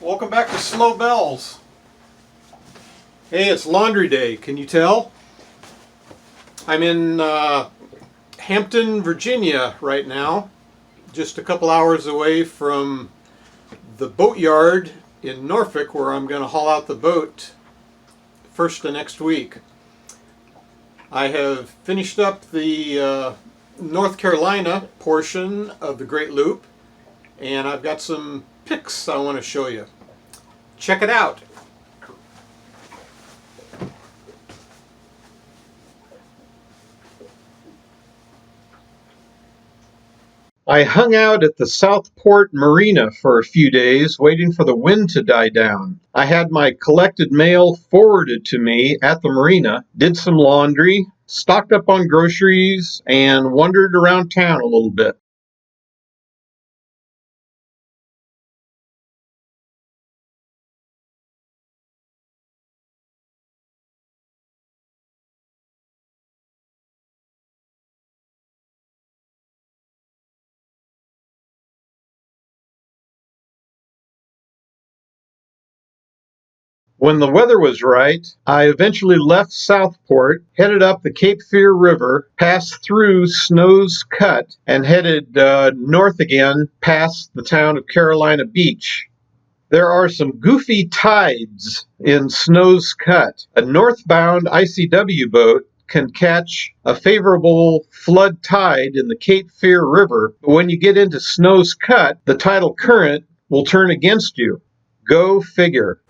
Welcome back to Slow Bells. Hey, it's laundry day, can you tell? I'm in Hampton, Virginia right now, just a couple hours away from the boatyard in Norfolk where I'm going to haul out the boat first of next week. I have finished up the North Carolina portion of the Great Loop, and I've got some pics I want to show you. Check it out. I hung out at the Southport Marina for a few days waiting for the wind to die down. I had my collected mail forwarded to me at the marina, did some laundry, stocked up on groceries, and wandered around town a little bit. When the weather was right, I eventually left Southport, headed up the Cape Fear River, passed through Snow's Cut, and headed north again past the town of Carolina Beach. There are some goofy tides in Snow's Cut. A northbound ICW boat can catch a favorable flood tide in the Cape Fear River, but when you get into Snow's Cut, the tidal current will turn against you. Go figure.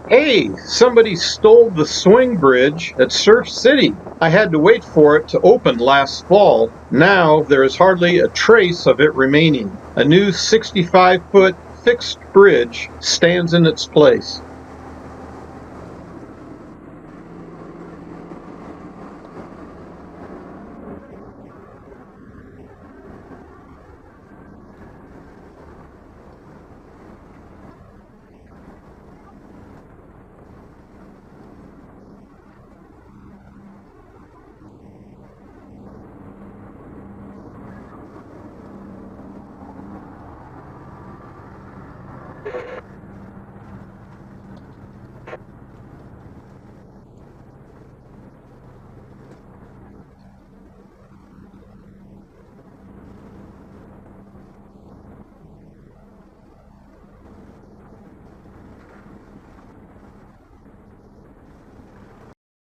Hey, somebody stole the swing bridge at Surf City. I had to wait for it to open last fall. Now there is hardly a trace of it remaining. A new 65-foot fixed bridge stands in its place.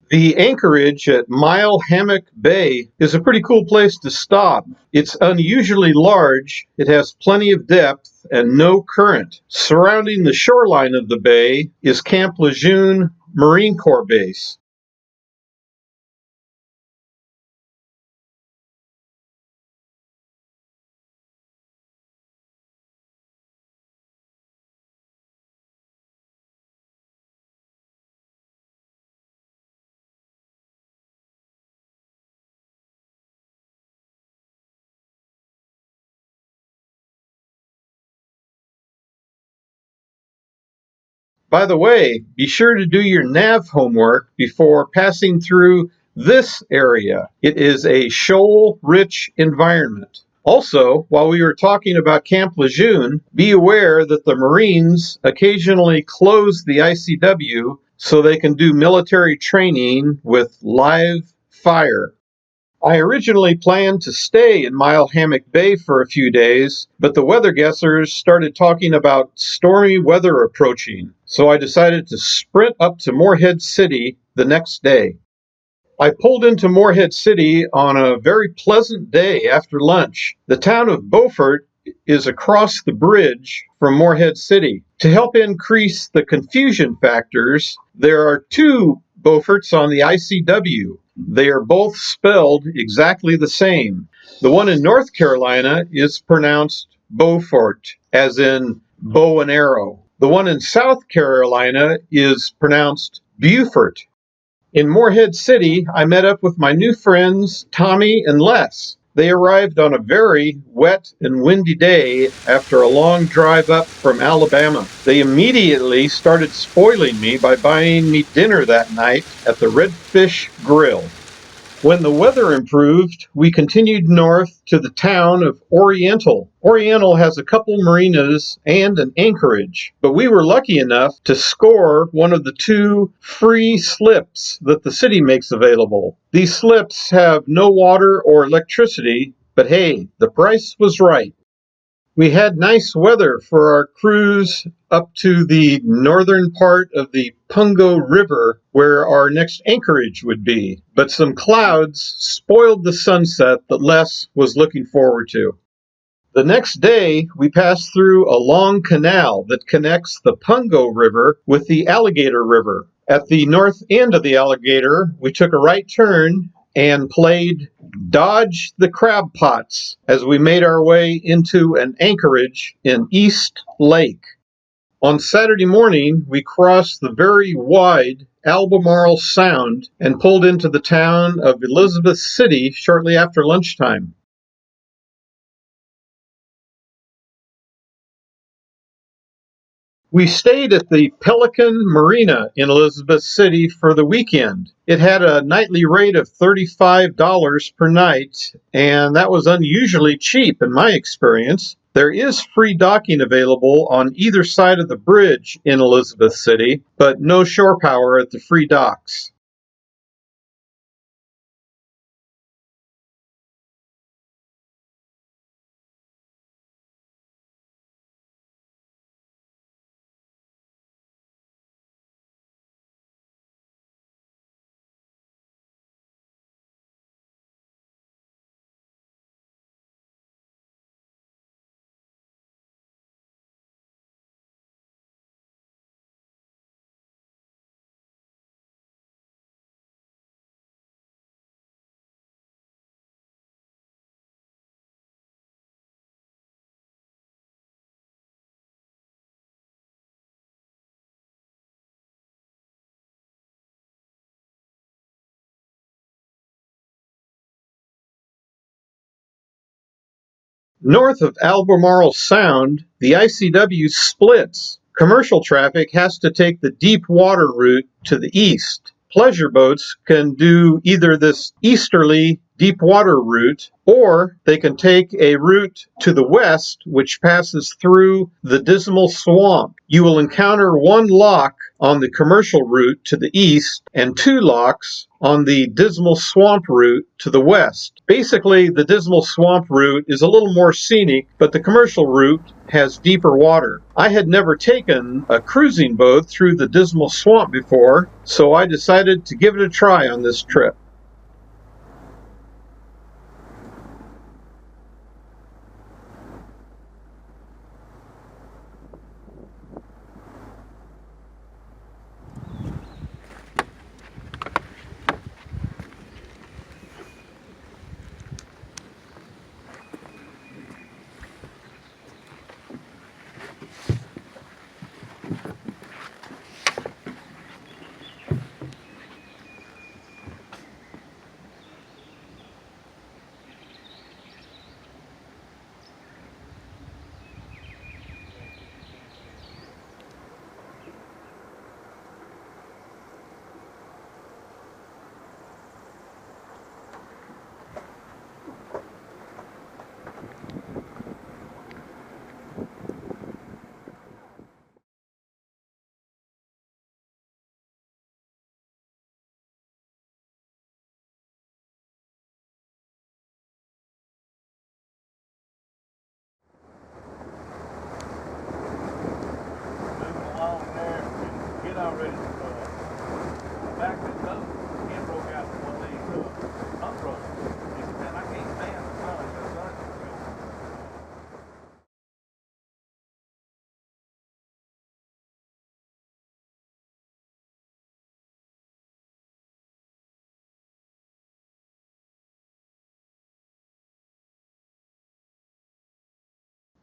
The anchorage at Mile Hammock Bay is a pretty cool place to stop. It's unusually large, it has plenty of depth, and no current. Surrounding the shoreline of the bay is Camp Lejeune Marine Corps Base. By the way, be sure to do your nav homework before passing through this area. It is a shoal-rich environment. Also, while we were talking about Camp Lejeune, be aware that the Marines occasionally close the ICW so they can do military training with live fire. I originally planned to stay in Mile Hammock Bay for a few days, but the weather guessers started talking about stormy weather approaching, so I decided to sprint up to Morehead City the next day. I pulled into Morehead City on a very pleasant day after lunch. The town of Beaufort is across the bridge from Morehead City. To help increase the confusion factors, there are two Beauforts on the ICW. They are both spelled exactly the same. The one in North Carolina is pronounced Beaufort, as in bow and arrow. The one in South Carolina is pronounced Beaufort. In Morehead City, I met up with my new friends, Tommy and Les. They arrived on a very wet and windy day after a long drive up from Alabama. They immediately started spoiling me by buying me dinner that night at the Redfish Grill. When the weather improved, we continued north to the town of Oriental. Oriental has a couple marinas and an anchorage, but we were lucky enough to score one of the two free slips that the city makes available. These slips have no water or electricity, but hey, the price was right. We had nice weather for our cruise up to the northern part of the Pungo River, where our next anchorage would be. But some clouds spoiled the sunset that Les was looking forward to. The next day, we passed through a long canal that connects the Pungo River with the Alligator River. At the north end of the Alligator, we took a right turn and played Dodge the Crab Pots as we made our way into an anchorage in East Lake. On Saturday morning, we crossed the very wide Albemarle Sound and pulled into the town of Elizabeth City shortly after lunchtime. We stayed at the Pelican Marina in Elizabeth City for the weekend. It had a nightly rate of $35 per night, and that was unusually cheap in my experience. There is free docking available on either side of the bridge in Elizabeth City, but no shore power at the free docks. North of Albemarle Sound, the ICW splits. Commercial traffic has to take the deep water route to the east. Pleasure boats can do either this easterly deep water route, or they can take a route to the west, which passes through the Dismal Swamp. You will encounter one lock on the commercial route to the east and two locks on the Dismal Swamp route to the west. Basically, the Dismal Swamp route is a little more scenic, but the commercial route has deeper water. I had never taken a cruising boat through the Dismal Swamp before, so I decided to give it a try on this trip.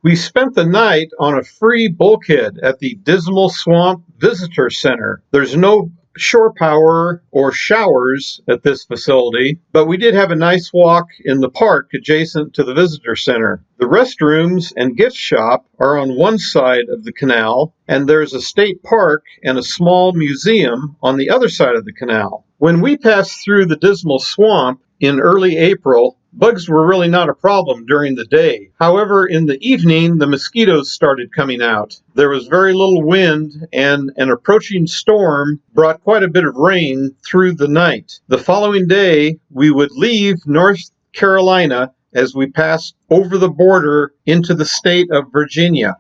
We spent the night on a free bulkhead at the Dismal Swamp Visitor Center. There's no shore power or showers at this facility, but we did have a nice walk in the park adjacent to the visitor center. The restrooms and gift shop are on one side of the canal, and there's a state park and a small museum on the other side of the canal. When we passed through the Dismal Swamp in early April, bugs were really not a problem during the day. However, in the evening, the mosquitoes started coming out. There was very little wind, and an approaching storm brought quite a bit of rain through the night. The following day, we would leave North Carolina as we passed over the border into the state of Virginia.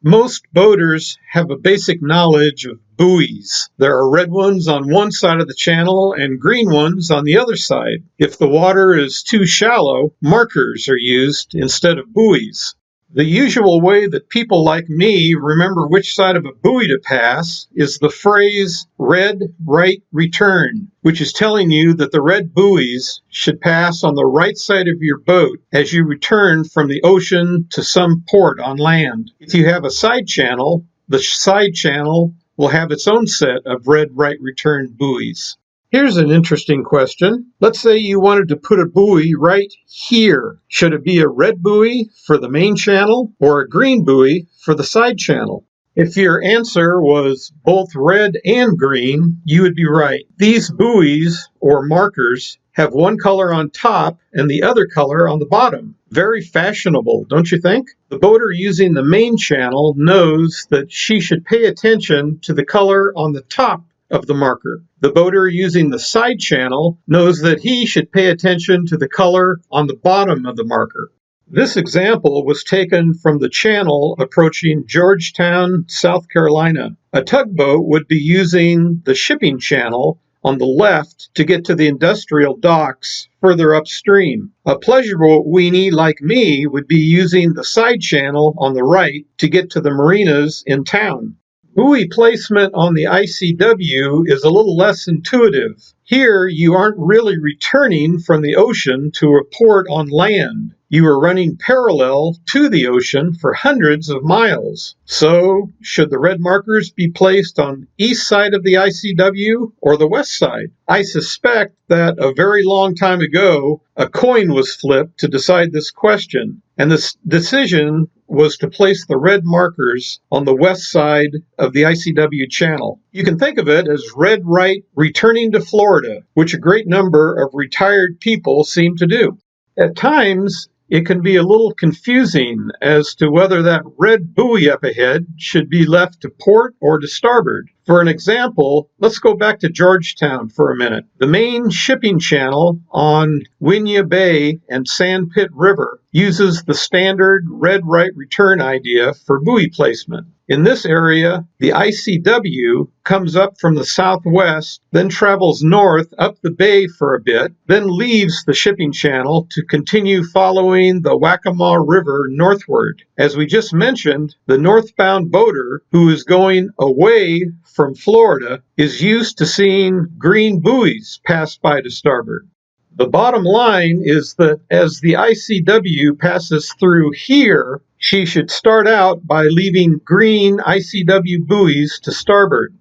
Most boaters have a basic knowledge of buoys. There are red ones on one side of the channel and green ones on the other side. If the water is too shallow, markers are used instead of buoys. The usual way that people like me remember which side of a buoy to pass is the phrase red right return, which is telling you that the red buoys should pass on the right side of your boat as you return from the ocean to some port on land. If you have a side channel, the side channel will have its own set of red right return buoys. Here's an interesting question. Let's say you wanted to put a buoy right here. Should it be a red buoy for the main channel or a green buoy for the side channel? If your answer was both red and green, you would be right. These buoys or markers have one color on top and the other color on the bottom. Very fashionable, don't you think? The boater using the main channel knows that she should pay attention to the color on the top of the marker. The boater using the side channel knows that he should pay attention to the color on the bottom of the marker. This example was taken from the channel approaching Georgetown, South Carolina. A tugboat would be using the shipping channel on the left to get to the industrial docks further upstream. A pleasure boat weenie like me would be using the side channel on the right to get to the marinas in town. Buoy placement on the ICW is a little less intuitive. Here, you aren't really returning from the ocean to a port on land. You are running parallel to the ocean for hundreds of miles. So, should the red markers be placed on the east side of the ICW or the west side? I suspect that a very long time ago, a coin was flipped to decide this question, and this decision was to place the red markers on the west side of the ICW channel. You can think of it as red right returning to Florida, which a great number of retired people seem to do. At times, it can be a little confusing as to whether that red buoy up ahead should be left to port or to starboard. For an example, let's go back to Georgetown for a minute. The main shipping channel on Winyah Bay and Sandpit River uses the standard red right return idea for buoy placement. In this area, the ICW comes up from the southwest, then travels north up the bay for a bit, then leaves the shipping channel to continue following the Waccamaw River northward. As we just mentioned, the northbound boater who is going away from Florida is used to seeing green buoys pass by to starboard. The bottom line is that as the ICW passes through here, she should start out by leaving green ICW buoys to starboard.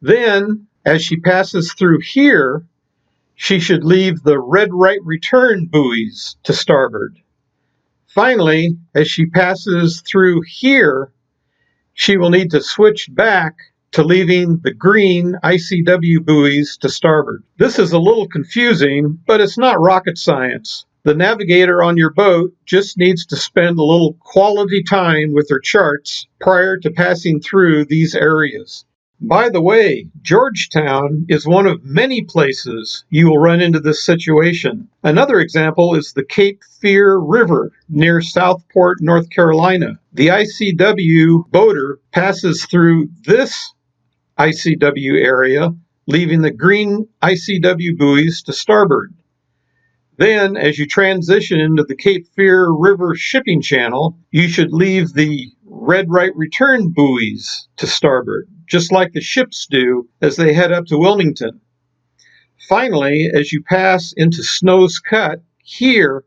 Then, as she passes through here, she should leave the red right return buoys to starboard. Finally, as she passes through here, she will need to switch back to leaving the green ICW buoys to starboard. This is a little confusing, but it's not rocket science. The navigator on your boat just needs to spend a little quality time with her charts prior to passing through these areas. By the way, Georgetown is one of many places you will run into this situation. Another example is the Cape Fear River near Southport, North Carolina. The ICW boater passes through this ICW area, leaving the green ICW buoys to starboard. Then, as you transition into the Cape Fear River shipping channel, you should leave the red right return buoys to starboard, just like the ships do as they head up to Wilmington. Finally, as you pass into Snow's Cut here,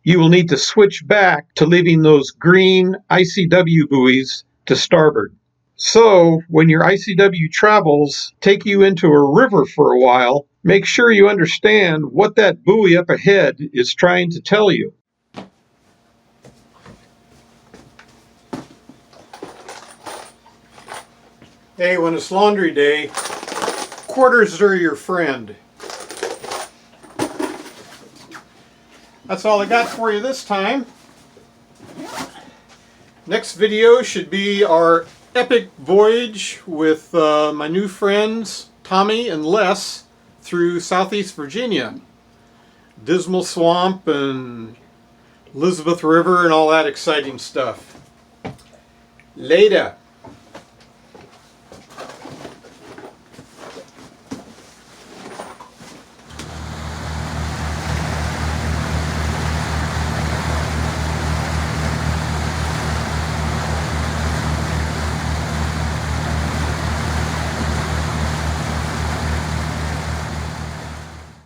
you will need to switch back to leaving those green ICW buoys to starboard. So, when your ICW travels take you into a river for a while, make sure you understand what that buoy up ahead is trying to tell you. Hey, when it's laundry day, quarters are your friend. That's all I got for you this time. Next video should be our epic voyage with my new friends Tommy and Les through Southeast Virginia. Dismal Swamp and Elizabeth River and all that exciting stuff. Later.